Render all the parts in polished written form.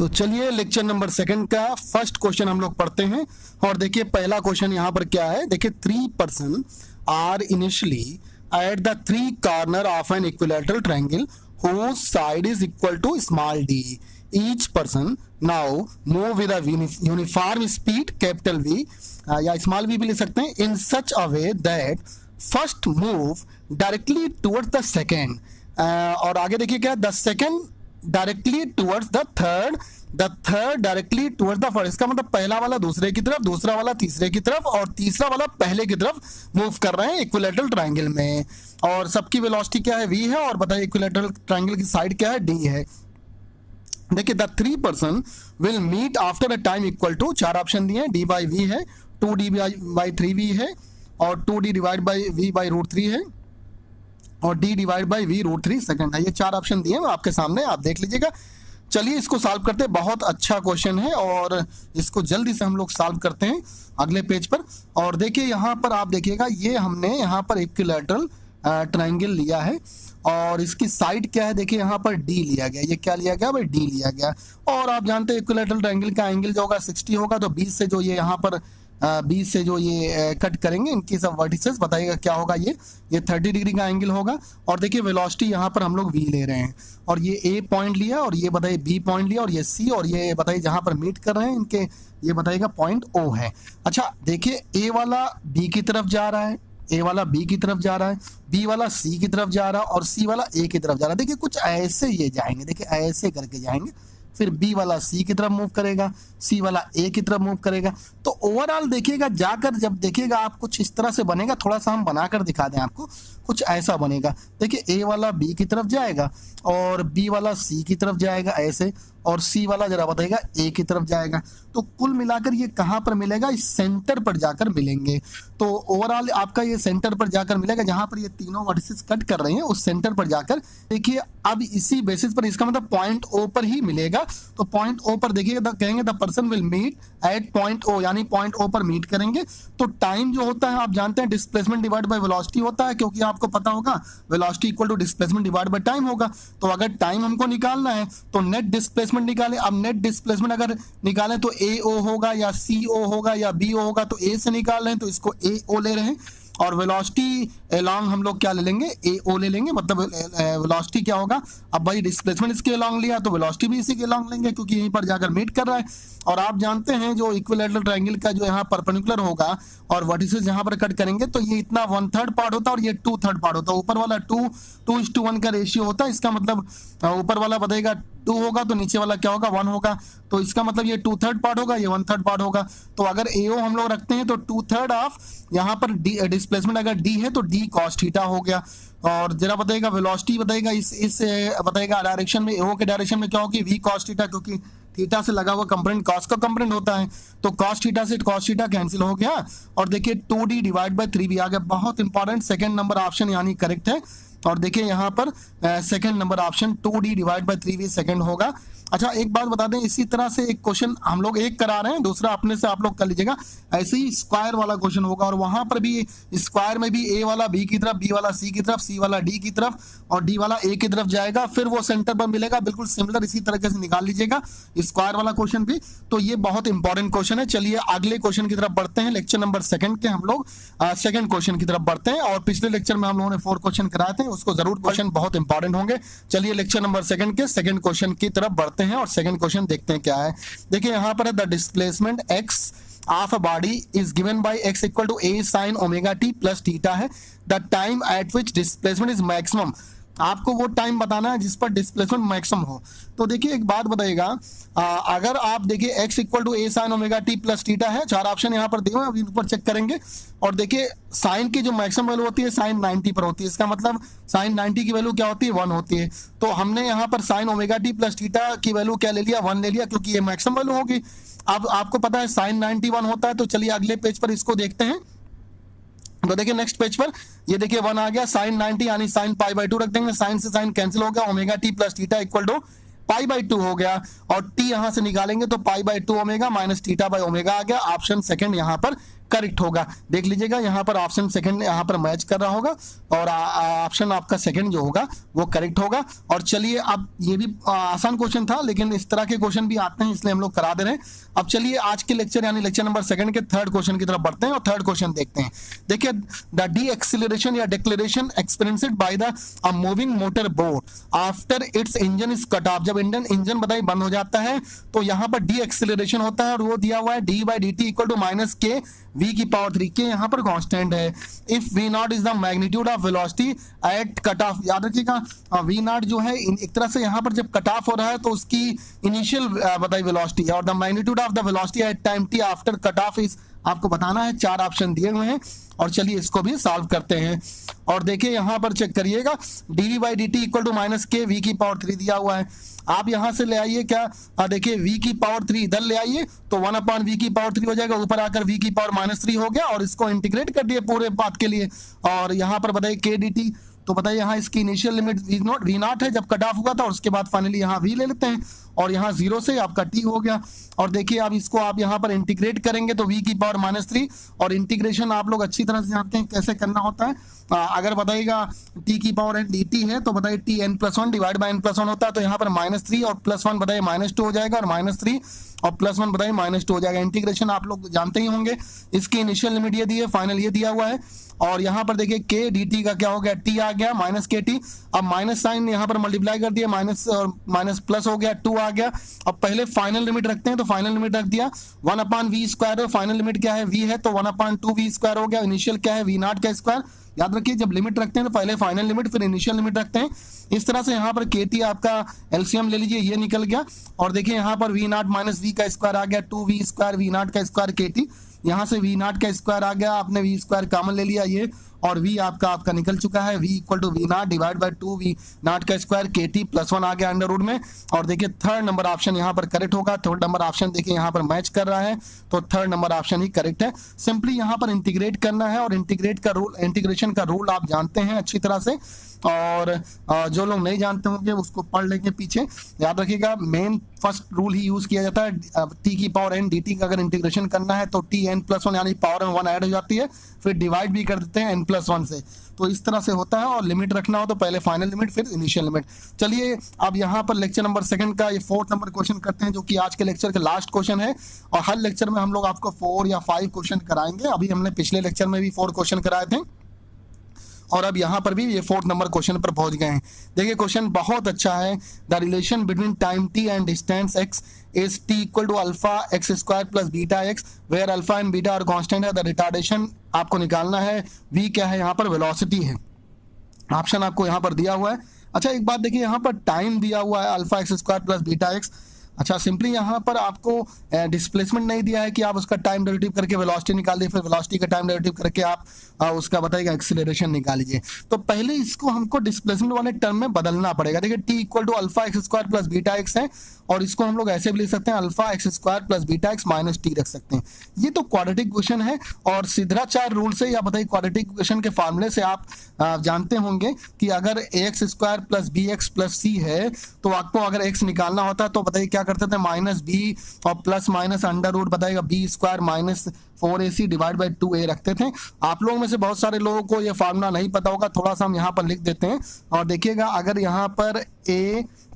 तो चलिए lecture number 2 का फर्स्ट क्वेश्चन हम लोग पढ़ते हैं। और देखिए पहला क्वेश्चन यहाँ पर क्या है, देखिए 3 person are initially at the 3 corner of an equilateral triangle whose side is equal to small d. Each person now move with a uniform speed capital V या small v भी ले सकते हैं in such a way that first move directly towards the second और आगे देखिए क्या, the second directly towards the third directly towards the first. इसका मतलब पहला वाला दूसरे की तरफ, दूसरा वाला तीसरे की तरफ और तीसरा वाला पहले की तरफ मूव कर रहे हैं इक्विलैटरल ट्रायंगल में। और सबकी वेलोसिटी क्या है, v है। और बताइए इक्विलैटरल ट्रायंगल की साइड क्या है, d है। देखिए the 3 person will meet after a time equal to, 4 option दिए हैं, d बाई v है, 2d बाई 3v है और 2d divide by v by √3 है और d divide by v √3 second है। ये 4 ऑप्शन दिए हैं आपके सामने, आप देख लीजिएगा। चलिए इसको सॉल्व करते हैं। बहुत अच्छा क्वेश्चन है और इसको जल्दी से हम लोग सॉल्व करते हैं अगले पेज पर। और देखिए यहाँ पर आप देखिएगा, ये हमने यहाँ पर इक्विलैटरल ट्रायंगल लिया है और इसकी साइड क्या है, देखिए यहाँ पर d लिया गया। ये क्या लिया गया भाई, d लिया गया। और आप जानते हैं इक्विलैटरल ट्रायंगल का एंगल जो होगा 60 होगा, तो 20 से जो ये यहाँ पर 20 से जो ये कट करेंगे इनकी सब वर्टिसेस, बताइएगा क्या होगा, ये 30 डिग्री का एंगल होगा। और देखिए वेलोसिटी यहाँ पर हम लोग v ले रहे हैं और ये a पॉइंट लिया और ये बताइए b पॉइंट लिया और ये c और ये बताइए जहाँ पर मीट कर रहे हैं इनके, ये बताइएगा पॉइंट o है। अच्छा देखिए a वाला b की तरफ जा रहा है, a वाला b की तरफ जा रहा है, b वाला c की तरफ जा रहा है और c वाला a की तरफ जा रहा है। देखिए कुछ ऐसे ये जाएंगे, देखिए ऐसे करके जाएंगे, फिर b वाला c की तरफ मूव करेगा, c वाला a की तरफ मूव करेगा। तो ओवरऑल देखिएगा जाकर जब देखिएगा आप कुछ इस तरह से बनेगा, थोड़ा सा हम बनाकर दिखा दें आपको, कुछ ऐसा बनेगा। देखिए a वाला b की तरफ जाएगा और b वाला c की तरफ जाएगा ऐसे, और c वाला जरा बताइएगा a की तरफ जाएगा। तो कुल मिलाकर ये कहाँ पर मिलेगा, इस सेंटर पर जाकर मिलेंगे। तो ओवरऑल आपका ये सेंटर पर जाकर मिलेगा, जहां पर ये तीनों वर्टिसेस कट कर रहे हैं उस सेंटर पर जाकर। देखिए अब इसी बेसिस पर इसका मतलब पॉइंट ओ पर ही मिलेगा। तो पॉइंट ओ पर देखिएगा कहेंगे the person will meet at point O, यानी पॉइंट ओ पर मीट करेंगे। तो टाइम जो होता है आप जानते हैं डिस्प्लेसमेंट डिवाइड बाय वेलोसिटी होता है, क्योंकि आपको पता होगा velocity equal to displacement divide by time होगा। तो अगर टाइम हमको निकालना है तो नेट डिस्प्लेसमेंट निकालें। अब नेट डिस्प्लेसमेंट अगर निकालें तो AO होगा या CO होगा या BO होगा, तो A से निकाल रहे हैं तो इसको AO ले रहे हैं। और वेलोसिटी अलोंग हम लोग क्या ले लेंगे, AO ले लेंगे। मतलब वेलोसिटी क्या होगा, अब भाई डिस्प्लेसमेंट इसके अलोंग लिया तो वेलोसिटी भी इसी के अलोंग लेंगे, क्योंकि यहीं पर जाकर मीट कर रहा है। और आप जानते हैं जो इक्विलैटरल ट्रायंगल का जो यहाँ परपेंडिकुलर होगा और वर्टिसेस यहाँ पर कट करेंगे, तो ये इतना 1/3 पार्ट होता है और ये 2/3 पार्ट होता है। ऊपर वाला 2:1 का रेशियो होता है। इसका मतलब ऊपर वाला बताएगा 2 होगा तो नीचे वाला क्या होगा, 1 होगा। तो इसका मतलब ये 2/3 पार्ट होगा, ये 1/3 पार्ट होगा। तो अगर AO हम लोग रखते हैं तो 2/3 ऑफ यहाँ पर डिस्प्लेसमेंट अगर D है तो D cos थीटा हो गया। और जरा बताइएगा वेलोसिटी बताइएगा इस बताइएगा डायरेक्शन में, AO के डायरेक्शन में क्या होगी, V cos थीटा, क्योंकि थीटा से लगा हुआ कंपोनेंट cos का कंपोनेंट होता है। तो cos थीटा से cos थीटा कैंसिल हो गया और देखिए 2D डिवाइड बाय 3V आ गया। बहुत इंपॉर्टेंट सेकंड नंबर ऑप्शन यानी करेक्ट है। और देखिए यहाँ पर second number option 2D divide by 3V second होगा। अच्छा एक बात बता दें, इसी तरह से एक क्वेश्चन हम लोग एक करा रहे हैं, दूसरा अपने से आप लोग कर लीजिएगा। ऐसे ही स्क्वायर वाला क्वेश्चन होगा और वहां पर भी स्क्वायर में भी A वाला B की तरफ, B वाला C की तरफ, C वाला D की तरफ और D वाला A की तरफ जाएगा, फिर वो सेंटर पर मिलेगा। बिल्कुल सिमिलर इसी तरीके से निकाल लीजिएगा स्क्वायर वाला क्वेश्चन भी। तो ये बहुत इंपॉर्टेंट क्वेश्चन है। चलिए अगले क्वेश्चन की तरफ बढ़ते हैं। लेक्चर नंबर 2 के हम लोग सेकंड क्वेश्चन की तरफ बढ़ते हैं। और पिछले लेक्चर में हम लोगों ने 4 क्वेश्चन कराए थे, उसको जरूर क्वेश्चन बहुत इंपॉर्टेंट होंगे। चलिए लेक्चर नंबर 2 के सेकंड क्वेश्चन की तरफ बढ़ते हैं और सेकंड क्वेश्चन देखते हैं क्या है। देखिए यहाँ पर है the displacement x of a body is given by x equal to a sin omega t plus theta है। The time at which displacement is maximum, आपको वो टाइम बताना है जिस पर डिस्प्लेसमेंट मैक्सिमम हो। तो देखिए एक बात बताइएगा, अगर आप देखिए x equal to a sin omega t plus theta है, 4 ऑप्शन यहाँ पर दिए हुए हैं, अभी ऊपर चेक करेंगे। और देखिए साइन की जो मैक्सिमम वैल्यू होती है sin 90 पर होती है। इसका मतलब sin 90 की वैल्यू क्या होती है, 1 होती है। तो हमने यहाँ पर sin omega t plus theta की वैल्यू क्या ले लिया, 1 ले लिया, क्योंकि ये मैक्सिमम वैल्यू होगी। अब आपको पता है sin 90 1 होता है। तो चलिए अगले पेज पर इसको देखते हैं। तो देखिए नेक्स्ट पेज पर ये देखिए 1 आ गया, sin 90 यानी sin π/2 रख देंगे, sin से sin कैंसिल हो गया, omega t plus theta equal to π/2 हो गया। और t यहां से निकालेंगे तो π/2 omega minus theta by omega आ गया। ऑप्शन सेकंड यहां पर करेक्ट होगा। देख लीजिएगा यहाँ पर ऑप्शन सेकंड यहाँ पर मैच कर रहा होगा और ऑप्शन आपका सेकंड जो होगा वो करेक्ट होगा। और चलिए अब ये भी आसान क्वेश्चन था, लेकिन इस तरह के क्वेश्चन भी आते हैं इसलिए हम लोग करा दे रहे हैं। अब चलिए आज के लेक्चर यानी लेक्चर नंबर सेकंड के थर्ड क्वेश्चन की तरफ बढ़ते हैं और थर्ड क्वेश्चन देखते हैं। देखिए, द डी एक्सिलरेशन या declaration experienced by the moving motor boat after it's engine is cut off. जब इंजन बताइए बंद हो जाता है तो यहाँ पर डी एक्सिलरेशन होता है और वो दिया हुआ है D by D T equal to minus K V की पावर 3 के यहाँ पर कांस्टेंट है। If V not is the magnitude of velocity at cut off, याद रखिएगा वी नॉट जो है एक तरह से यहाँ पर जब कट ऑफ हो रहा है तो उसकी इनिशियल बताइए वेलोसिटी और the magnitude of the velocity at time T after cut off is आपको बताना है। 4 ऑप्शन दिए हुए हैं और चलिए इसको भी सॉल्व करते हैं। और देखिए यहाँ पर चेक करिएगा D by D T equal to minus K V की पावर 3 दिया हुआ है। आप यहां से ले आइए क्या, देखिए v की पावर 3 इधर ले आइए तो 1 अपॉन वी की पावर 3 हो जाएगा, ऊपर आकर v की पावर माइनस 3 हो गया और इसको इंटीग्रेट कर दिए पूरे पाथ के लिए। और यहाँ पर बताइए के डी टी, तो बताइए यहाँ इसकी इनिशियल लिमिट वी नॉट है जब कट ऑफ हुआ था और उसके बाद फाइनली यहाँ v ले लेते हैं और यहाँ 0 से आपका t हो गया। और देखिए अब इसको आप यहाँ पर इंटीग्रेट करेंगे तो v की पावर माइनस 3, और इंटीग्रेशन आप लोग अच्छी तरह से जानते हैं कैसे करना होता है। अगर बताइएगा t की पावर n dt है तो बताइए t n+1 divide by n+1 होता है तो यहाँ पर -3 और +1 बताइए -2 हो जाएगा और -3 और +1 बताइए -2 हो जाएगा। इंटीग्रेशन आप लोग जानते ही होंगे। इसकी इनिशियल लिमिट ये दी है, फाइनल ये दिया हुआ है। और यहाँ पर देखिए के डी टी का क्या हो गया, टी आ गया माइनस के टी, अब माइनस साइन यहाँ पर मल्टीप्लाई कर दिया, माइनस और माइनस प्लस हो गया, 2 आ गया। अब पहले फाइनल लिमिट रखते हैं तो फाइनल लिमिट रख दिया 1 अपॉन वी स्क्वायर, और फाइनल लिमिट क्या है v है तो 1 अपॉन 2 वी स्क्वायर हो गया। इनिशियल क्या है v नॉट का स्क्वायर। याद रखिए जब लिमिट रखते हैं तो पहले फाइनल लिमिट फिर इनिशियल लिमिट रखते हैं। इस तरह से यहाँ पर के टी आपका एलसीएम ले लीजिए, ये निकल गया। और देखिए यहाँ पर वी नॉट माइनस वी का स्क्वायर आ गया, 2 वी स्क्वायर वी नॉट का स्क्वायर के टी, यहाँ से वी नॉट का स्क्वायर आ गया, आपने वी स्क्वायर कॉमन ले लिया ये, और v आपका निकल चुका है v इक्वल टू V not divide by 2 V not का स्क्वायर के टी +1 आ गया अंडर रूट में। और देखिए थर्ड नंबर ऑप्शन यहाँ पर करेक्ट होगा। थर्ड नंबर ऑप्शन देखिए यहाँ पर मैच कर रहा है तो थर्ड नंबर ऑप्शन ही करेक्ट है। सिंपली यहाँ पर इंटीग्रेट करना है और इंटीग्रेशन का रूल आप जानते हैं अच्छी तरह से, और जो लोग नहीं जानते होंगे उसको पढ़ लेंगे पीछे। याद रखिएगा मेन फर्स्ट रूल ही यूज किया जाता है, टी की पावर n dt का अगर इंटीग्रेशन करना है तो टी n+1 यानी पावर में 1 ऐड हो जाती है, फिर डिवाइड भी कर देते हैं n+1 से। तो इस तरह से होता है। और लिमिट रखना हो तो पहले फाइनल लिमिट फिर इनिशियल लिमिट। चलिए अब यहाँ पर लेक्चर नंबर सेकंड का ये 4th नंबर क्वेश्चन करते हैं जो कि आज के लेक्चर का लास्ट क्वेश्चन है। और हर लेक्चर में हम लोग आपको 4 या 5 क्वेश्चन कराएंगे। अभी हमने पिछले लेक्चर में भी 4 क्वेश्चन कराए थे और अब यहाँ पर भी ये 4th नंबर क्वेश्चन पर पहुंच गए हैं। देखिए क्वेश्चन बहुत अच्छा है। The relation between time t and distance x is t equal to alpha x square plus beta x where alpha and beta are constant है। द रिटार्डेशन आपको निकालना है, v क्या है यहाँ पर वेलोसिटी है। ऑप्शन आपको यहाँ पर दिया हुआ है। अच्छा एक बात देखिए यहाँ पर टाइम दिया हुआ है alpha x square plus beta x। अच्छा सिंपली यहाँ पर आपको डिस्प्लेसमेंट नहीं दिया है कि आप उसका टाइम डेरिवेटिव करके वेलोसिटी निकाल लीजिए, फिर वेलोसिटी का टाइम डेरिवेटिव करके आप उसका बताइएगा एक्सीलरेशन निकाल लीजिए। तो पहले इसको हमको डिस्प्लेसमेंट वाले टर्म में बदलना पड़ेगा। देखिए T equal to alpha x square plus beta x है और इसको हम लोग ऐसे भी लिख सकते हैं alpha x square plus beta x minus T रख सकते हैं। ये तो क्वाड्रेटिक इक्वेशन है और सिद्धाचार्य रूल से या बताइए क्वाड्रेटिक इक्वेशन के फार्मूले से आप जानते होंगे कि अगर ax square plus B X plus C है तो आपको अगर x निकालना होता है तो बताइए क्या करते थे, माइनस बी और प्लस माइनस अंडर रूट बताइएगा B square minus 4ac divide by 2a रखते थे। आप लोगों में से बहुत सारे लोगों को ये फार्मूला नहीं पता होगा, थोड़ा सा हम यहाँ पर लिख देते हैं। और देखिएगा अगर यहाँ पर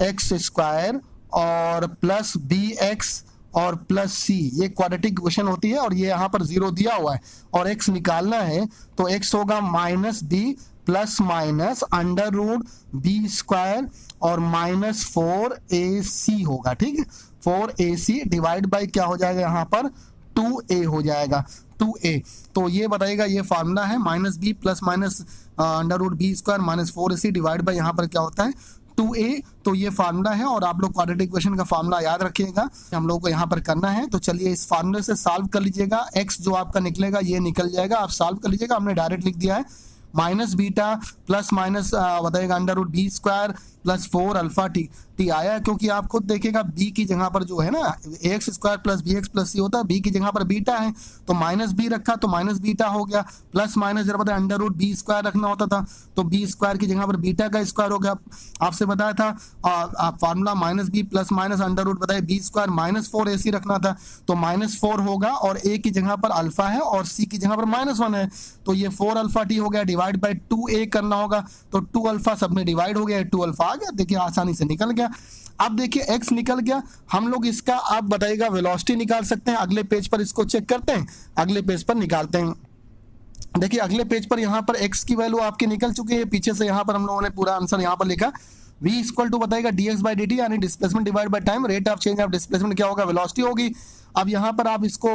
ax स्क्वायर और प्लस bx और प्लस c ये क्वाड्रेटिक इक्वेशन होती है और ये यहाँ पर 0 दिया हुआ है और x निकालना है तो x होगा minus b plus minus under root B square और माइनस 4ac होगा। ठीक है, 4ac डिवाइड बाई क्या हो जाएगा यहाँ पर 2a हो जाएगा 2a। तो ये बताइएगा ये फार्मूला है minus B plus minus under root B square minus 4ac divide by यहाँ पर क्या होता है 2a। तो ये फार्मूला है और आप लोग क्वाड्रेटिक इक्वेशन का फार्मूला याद रखिएगा, हम लोगों को यहाँ पर करना है। तो चलिए इस फार्मूले से सॉल्व कर लीजिएगा, x जो आपका निकलेगा ये निकल जाएगा, आप सॉल्व कर लीजिएगा। हमने डायरेक्ट लिख दिया है माइनस बीटा प्लस माइनस बताइएगा under root B square plus 4 alpha T आया, क्योंकि आप खुद देखिएगा बी की जगह पर जो है ना X square plus B X plus C होता है, बी की जगह पर बीटा है तो माइनस बी रखा तो माइनस बीटा हो गया, प्लस माइनस जरा बताया अंडर रूट बी स्क्वायर रखना होता था तो बी स्क्वायर की जगह पर बीटा का स्क्वायर हो गया। आपसे बताया था formula minus B plus minus under root बताइए बी स्क्वायर माइनस 4 AC रखना था तो माइनस 4 होगा और ए की जगह पर अल्फा है और सी की जगह पर -1 है तो ये 4 अल्फा टी हो गया, डिवाइड बाय 2a करना होगा तो 2 अल्फा सब में डिवाइड हो गया, 2 अल्फा आ गया। देखिए आसानी से निकल गया। अब देखिए x निकल गया, हम लोग इसका आप बताइएगा वेलोसिटी निकाल सकते हैं। अगले पेज पर इसको चेक करते हैं, अगले पेज पर निकालते हैं। देखिए अगले पेज पर यहाँ पर x की वैल्यू आपकी निकल चुकी है, पीछे से यहाँ पर हम लोगों ने पूरा आंसर यहाँ पर लिखा v इक्वल टू बताएगा dx/dt यानी displacement divide by time, rate of change of displacement क्या होगा, वेलोसिटी होगी। अब यहाँ पर आप इसको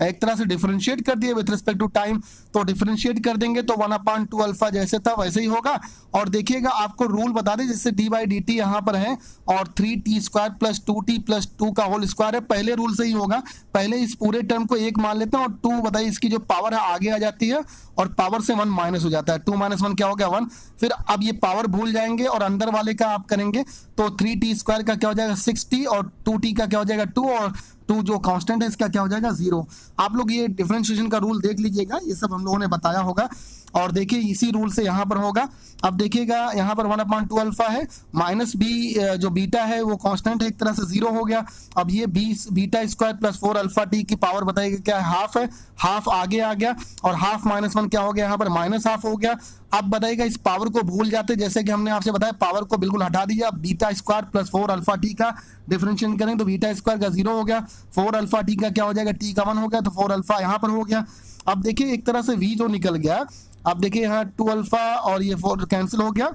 एक तरह से डिफरेंशिएट कर दिए विद रिस्पेक्ट टू टाइम, तो डिफरेंशिएट कर देंगे तो 1/2 अल्फा जैसे था वैसे ही होगा। और देखिएगा आपको रूल बता दें, जैसे d/dt यहाँ पर है और 3t² प्लस 2t प्लस 2 का होल स्क्वायर है, पहले रूल से ही होगा। पहले इस पूरे टर्म को 1 मान लेते हैं और 2 बताइए इसकी जो पावर है आगे आ जाती है और पावर से 1 माइनस हो जाता है, 2 - 1 क्या हो गया 1। फिर अब ये पावर भूल जाएंगे और अंदर वाले का आप करेंगे तो 3t² का क्या हो जाएगा 6t और 2t का क्या हो जाएगा 2 और 2 जो कांस्टेंट है इसका क्या हो जाएगा 0। आप लोग ये डिफरेंशिएशन का रूल देख लीजिएगा, ये सब हम लोगों ने बताया होगा। और देखिए इसी रूल से यहाँ पर होगा। अब देखिएगा यहाँ पर 1/2 अल्फा है, माइनस बी जो बीटा है वो कांस्टेंट है, एक तरह से 0 हो गया। अब ये beta square plus 4 alpha T की पावर बताइएगा क्या है, हाफ है, हाफ आगे आ गया और हाफ -1 क्या हो गया यहाँ पर -हाफ हो गया। अब बताइएगा इस पावर को भूल जाते, जैसे कि हमने आपसे बताया पावर को बिल्कुल हटा दिया, beta square plus 4 alpha T का डिफरेंशिएट करें तो बीटा स्क्वायर का 0 हो गया, 4 अल्फा टी का क्या हो जाएगा टी का 1 हो गया तो 4 अल्फा यहाँ पर हो गया। अब देखिए एक तरह से v जो निकल गया, अब देखिए यहाँ 2 अल्फा और ये 4 कैंसिल हो गया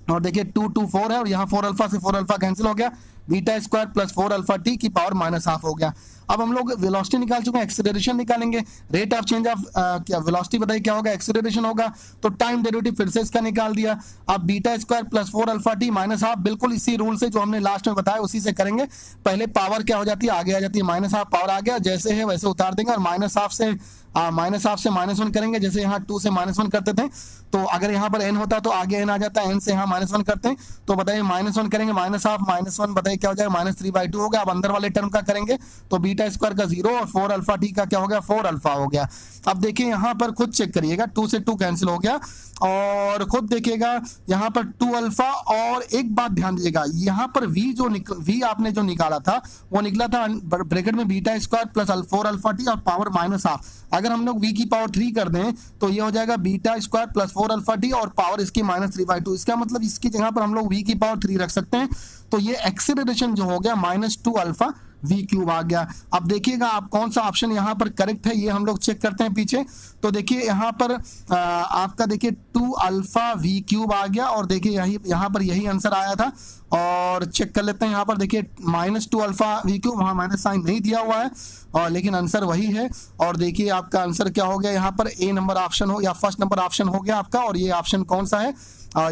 और देखिए 2 2 4 है और यहाँ 4 अल्फा से 4 अल्फा कैंसिल हो गया, beta square plus 4 alpha T की पावर -हाफ हो गया। अब हम लोग वेलोसिटी निकाल चुके हैं, एक्सेलरेशन निकालेंगे, रेट ऑफ चेंज ऑफ क्या वेलोसिटी बताइए क्या होगा, एक्सेलरेशन होगा तो टाइम डेरिवेटिव फिर से इसका निकाल दिया। अब beta square plus 4 alpha T -half, बिल्कुल इसी रूल से जो हमने लास्ट में बताया उसी से करेंगे। पहले पावर क्या हो जाती है आगे आ जाती है, -हाफ पावर आ गया जैसे है वैसे उतार देंगे और -हाफ से -1 करेंगे, जैसे यहाँ 2 से -1 करते थे तो अगर यहाँ पर n होता तो आगे n आ जाता है, n से यहाँ -1 करते हैं तो बताइए -1 करेंगे, -हाफ -1 बताइए क्या हो जाएगा -3/2 हो गया। अब अंदर वाले टर्म का करेंगे तो बीटा स्क्वायर का 0 और 4 अल्फा टी का क्या हो गया 4 अल्फा हो गया। अब देखिए यहाँ पर खुद चेक करिएगा, 2 से 2 कैंसिल हो गया और खुद देखिएगा यहाँ पर 2 अल्फा। और एक बात ध्यान दीजिएगा, यहाँ पर v आपने जो निकाला था वो निकला था ब्रैकेट में beta square plus 4 alpha T और पावर -हाफ। अगर हम लोग v की पावर 3 कर दें तो ये हो जाएगा beta square plus 4 alpha T और पावर इसकी -3/2। इसका मतलब इसकी जगह पर हम लोग v की पावर 3 रख सकते हैं तो ये एक्सेलरेशन जो हो गया -2 अल्फा v³ आ गया। अब देखिएगा आप कौन सा ऑप्शन यहाँ पर करेक्ट है ये हम लोग चेक करते हैं पीछे। तो देखिए यहाँ पर आपका देखिए 2 अल्फा v³ आ गया और देखिए यहाँ पर यही आंसर आया था। और चेक कर लेते हैं यहाँ पर देखिए -2 अल्फा v³, वहाँ माइनस साइन नहीं दिया हुआ है और लेकिन आंसर वही है। और देखिए आपका आंसर क्या हो गया, यहाँ पर A नंबर ऑप्शन हो या फर्स्ट नंबर ऑप्शन हो गया आपका। और ये ऑप्शन कौन सा है,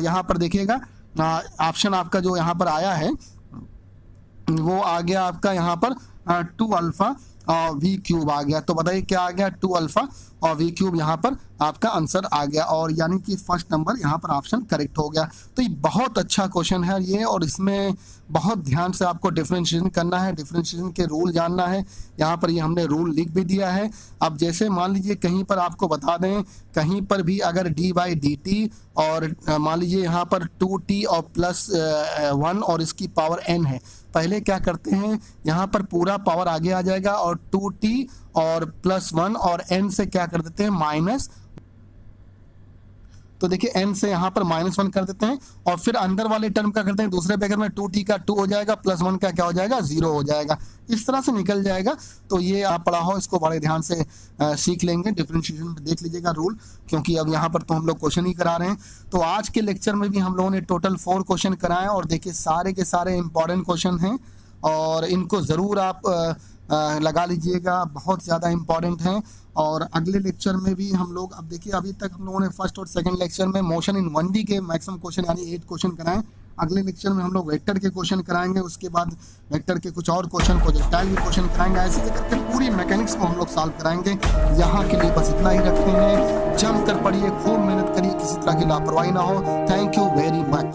यहाँ पर देखिएगा ऑप्शन आपका जो यहाँ पर आया है वो आ गया आपका यहाँ पर 2 अल्फा v³ आ गया। तो बताइए क्या आ गया 2 अल्फा और v³ यहाँ पर आपका आंसर आ गया और यानी कि फर्स्ट नंबर यहाँ पर ऑप्शन करेक्ट हो गया। तो ये बहुत अच्छा क्वेश्चन है ये, और इसमें बहुत ध्यान से आपको डिफरेंशिएशन करना है, डिफरेंशिएशन के रूल जानना है। यहाँ पर ये हमने रूल लिख भी दिया है। अब जैसे मान लीजिए कहीं पर आपको बता दें, कहीं पर भी अगर d/dt और मान लीजिए यहाँ पर 2t और +1 और इसकी पावर n है, पहले क्या करते हैं यहाँ पर पूरा पावर आगे आ जाएगा और 2t और +1 और n से क्या कर देते हैं माइनस, तो देखिए n से यहाँ पर -1 कर देते हैं और फिर अंदर वाले टर्म का करते हैं दूसरे ब्रैकेट में 2t का 2 हो जाएगा +1 का क्या हो जाएगा 0 हो जाएगा, इस तरह से निकल जाएगा। तो ये आप पढ़ा हो, इसको बड़े ध्यान से सीख लेंगे। डिफरेंशिएशन में देख लीजिएगा रूल, क्योंकि अब यहाँ पर तो हम लोग क्वेश्चन ही करा रहे हैं। तो आज के लेक्चर में भी हम लोगों ने टोटल 4 क्वेश्चन कराए और देखिए सारे के सारे इंपॉर्टेंट क्वेश्चन हैं और इनको ज़रूर आप लगा लीजिएगा, बहुत ज़्यादा इंपॉर्टेंट हैं। और अगले लेक्चर में भी हम लोग, अब देखिए अभी तक हम लोगों ने फर्स्ट और सेकंड लेक्चर में मोशन इन 1D के मैक्सिमम क्वेश्चन यानी 8 क्वेश्चन कराएं। अगले लेक्चर में हम लोग वेक्टर के क्वेश्चन कराएंगे, उसके बाद वेक्टर के कुछ और क्वेश्चन, प्रोजेक्टाइल के क्वेश्चन कराएंगे। ऐसे करके पूरी मैकेनिक्स को हम लोग सॉल्व कराएंगे। यहाँ के लिए बस इतना ही रखते हैं। जम कर पढ़िए, खूब मेहनत करिए, किसी तरह की लापरवाही ना हो। Thank you very much.